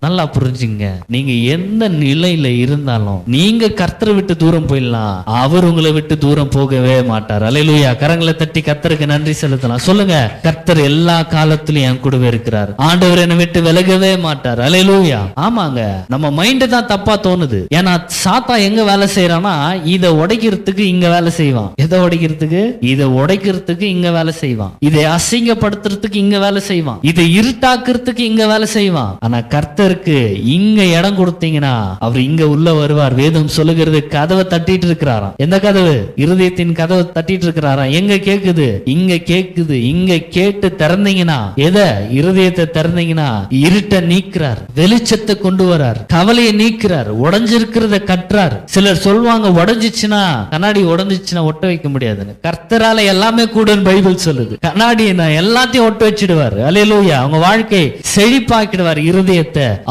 நல்லா புரிஞ்சுங்க. நீங்க எந்த நிலையில இருந்தாலும் நீங்க கர்த்தரை விட்டு தூரம் போயிடலாம், அவர் உங்களை விட்டு தூரம் போகவே மாட்டார். அல்லேலூயா. கரங்களை தட்டி கர்த்தருக்கு நன்றி செலுத்தலாம். சொல்லுங்க, கர்த்தர் எல்லா காலத்திலும் என் கூடவே இருக்கிறார், ஆண்டவர் என்னை விட்டு விலகவே மாட்டார். அல்லேலூயா. ஆமாங்க, நம்ம மைண்ட் தான் தப்பா தோணுது. ஏன்னா சாத்தா எங்க வேலை செய்யறானா, இதை உடைக்கிறதுக்கு இங்க வேலை செய்வான். எதை உடைக்கிறதுக்கு? இதை உடைக்கிறதுக்கு இங்க வேலை செய்வான். இதை அசிங்கப்படுத்துறதுக்கு இங்க வேலை செய்வான். இதை இருட்டாக்குறதுக்கு இங்க வேலை செய்வான். ஆனா கர்த்தருக்கு இங்க இடம் கொடுத்தீங்கன்னா அவர் இங்க உள்ள வருவார். வேதம் சொல்லுகிறது, கதவை தட்டிட்டு இருக்கிறாராம். எந்த கதவு? இருதயத்தின் கதவை தட்டிட்டு இருக்கிறாராம். எங்க கேக்குது? இங்க கேக்குது. இங்க கேட்டு திறந்தீங்கன்னா, எதை? இருதயத்தை திறந்தீங்கன்னா இருட்ட நீக்கிறார், வெளிச்சத்தை கொண்டு வரார், கவலையை நீக்கிறார், உடைஞ்சிருக்கிறத கட்டுறார். சிலர் சொல்லுவாங்க, உடைஞ்சிச்சுன்னா, கண்ணாடி உடைஞ்சிச்சுன்னா ஒட்ட வைக்க முடியாதுன்னு. கர்த்தரால எல்லாமே கூடன்னு பைபிள் சொல்லுது. கண்ணாடியை நான் எல்லாத்தையும் ஒட்ட வச்சிடுவார். அல்லேலூயா. அவங்க வாழ்க்கை செழிப்பாக்கிடுவார், இருதயத்தை